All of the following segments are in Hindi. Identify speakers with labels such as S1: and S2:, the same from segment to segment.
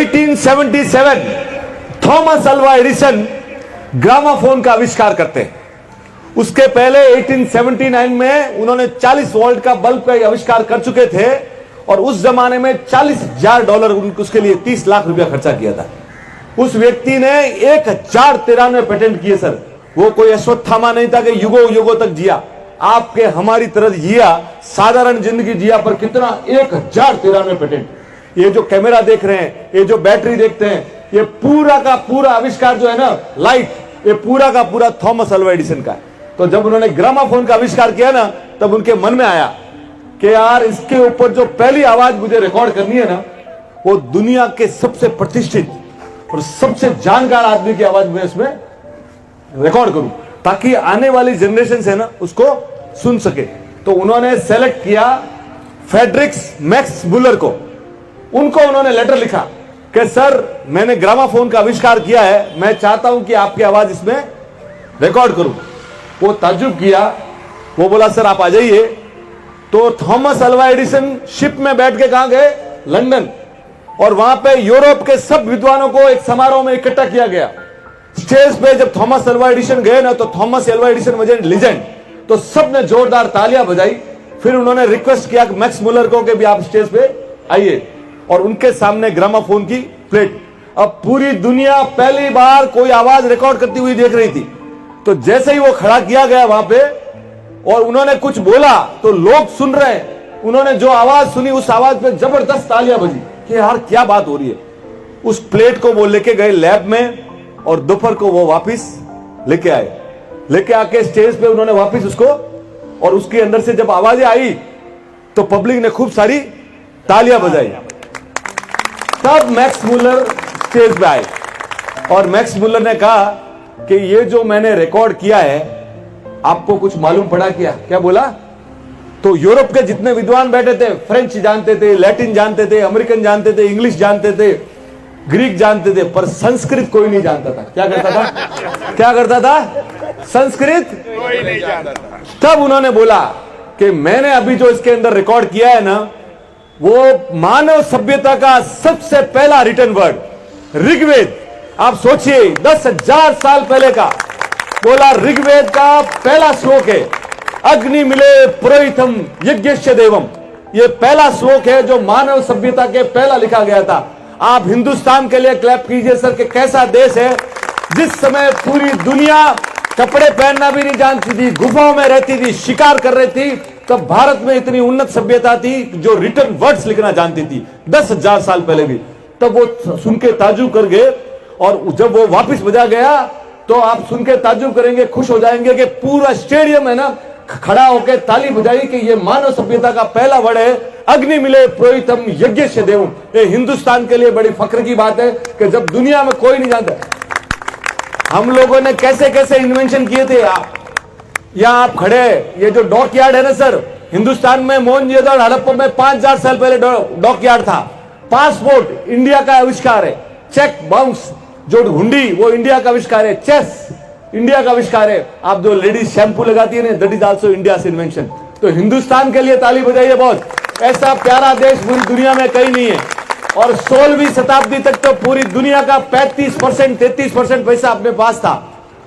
S1: 1877 थॉमस अल्वा एडिसन ग्रामाफोन का आविष्कार करते हैं। उसके पहले 1879 में उन्होंने 40 वोल्ट का बल्ब का आविष्कार कर चुके थे और उस जमाने में $40,000 उसके लिए 30 लाख रुपया खर्चा किया था। उस व्यक्ति ने 1093 पेटेंट किए सर। वो कोई अश्वत्थामा नहीं था कि युगों युगों तक जिया, आपके हमारी तरह जिया, साधारण जिंदगी जिया, पर कितना 1093 पेटेंट। ये जो कैमरा देख रहे हैं, ये जो बैटरी देखते हैं, ये पूरा का पूरा आविष्कार जो है ना, लाइट, ये पूरा का पूरा थॉमस अल्वा एडिसन का है। तो जब उन्होंने ग्रामाफोन का आविष्कार किया ना, तब उनके मन में आया कि यार इसके ऊपर जो पहली आवाज मुझे रिकॉर्ड करनी है ना, वो दुनिया के सबसे प्रतिष्ठित और सबसे जानकार आदमी की आवाज में इसमें रिकॉर्ड करूं, ताकि आने वाली जनरेशन से ना उसको सुन सके। तो उन्होंने सेलेक्ट किया फ्रेडरिक्स मैक्स मुलर को। उनको उन्होंने लेटर लिखा कि सर मैंने ग्रामाफोन का आविष्कार किया है, मैं चाहता हूं कि आपकी आवाज इसमें रिकॉर्ड करूं। वो ताज्जुब किया, वो बोला सर आप आ जाइए। तो थॉमस अल्वा एडिसन शिप में बैठ के कहां गए? लंदन। और वहां पे यूरोप के सब विद्वानों को एक समारोह में इकट्ठा किया गया। स्टेज पे जब थॉमस अल्वा एडिसन गए ना, तो थॉमस अल्वा एडिसन वजह लीजेंड, तो सबने जोरदार तालियां बजाई। फिर उन्होंने रिक्वेस्ट किया मैक्स मुलर को कि भी आप स्टेज पे आइए, और उनके सामने ग्रामाफोन की प्लेट। अब पूरी दुनिया पहली बार कोई आवाज रिकॉर्ड करती हुई देख रही थी। तो जैसे ही वो खड़ा किया गया वहां पे और उन्होंने कुछ बोला तो लोग सुन रहे हैं। उन्होंने जो आवाज सुनी, उस आवाज पे जबरदस्त तालियां बजी कि यार क्या बात हो रही है। उस प्लेट को वो लेके गए लैब में और दोपहर को वो वापस लेके आए। लेके आके स्टेज पे उन्होंने वापस उसको, और उसके अंदर से जब आवाजें आई तो पब्लिक ने खूब सारी तालियां बजाई। तब मैक्स मुलर स्टेज पे आए और मैक्स मुलर ने कहा कि ये जो मैंने रिकॉर्ड किया है, आपको कुछ मालूम पड़ा क्या? क्या बोला? तो यूरोप के जितने विद्वान बैठे थे, फ्रेंच जानते थे, लैटिन जानते थे, अमेरिकन जानते थे, इंग्लिश जानते थे, ग्रीक जानते थे, पर संस्कृत कोई नहीं जानता था। क्या करता था? क्या करता था? संस्कृत कोई नहीं जानता था। तब उन्होंने बोला कि मैंने अभी जो इसके अंदर रिकॉर्ड किया है ना, वो मानव सभ्यता का सबसे पहला रिटन वर्ड ऋग्वेद। आप सोचिए 10,000 साल पहले का बोला, ऋग्वेद का पहला श्लोक है, अग्नि मिले पुरोहितम यज्ञस्य देवम। ये पहला श्लोक है जो मानव सभ्यता के पहला लिखा गया था। आप हिंदुस्तान के लिए क्लैप कीजिए सर कि कैसा देश है। जिस समय पूरी दुनिया कपड़े पहनना भी नहीं जानती थी, गुफाओं में रहती थी, शिकार कर रही थी, तब भारत में इतनी उन्नत सभ्यता थी जो रिटन वर्ड्स लिखना जानती थी 10,000 साल पहले भी। तब वो सुन के ताज्जुब कर गए, और जब वो वापस बजा गया तो आप सुन के ताज्जुब करेंगे, खुश हो जाएंगे कि पूरा स्टेडियम है ना खड़ा होकर ताली बजाई कि ये मानव सभ्यता का पहला वर्ड है, अग्नि मिले पुरोहितम यज्ञस्य देवम। ये हिंदुस्तान के लिए बड़ी फख्र की बात है कि जब दुनिया में कोई नहीं जानता। हम लोगों ने कैसे कैसे इन्वेंशन किए थे। यहां आप खड़े, ये जो डॉक यार्ड है ना सर, हिंदुस्तान में मोहनजोदड़ो हड़प्पा में 5,000 साल पहले डॉक यार्ड था। पासपोर्ट इंडिया का आविष्कार है। चेक बाउंस जो हुंडी, वो इंडिया का आविष्कार है। चेस इंडिया का आविष्कार है। आप जो लेडीज शैम्पू लगाती है ना, दैट इज आल्सो इंडिया से इन्वेंशन। तो हिंदुस्तान के लिए ताली बजाइए बहुत। ऐसा प्यारा देश पूरी दुनिया में कहीं नहीं है। और 16वीं शताब्दी तक तो पूरी दुनिया का 35% 33% पैसा अपने पास था।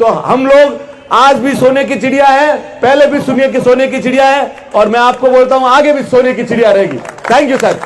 S1: तो हम लोग आज भी सोने की चिड़िया है, पहले भी सुनिए कि सोने की चिड़िया है, और मैं आपको बोलता हूं आगे भी सोने की चिड़िया रहेगी। Thank you sir.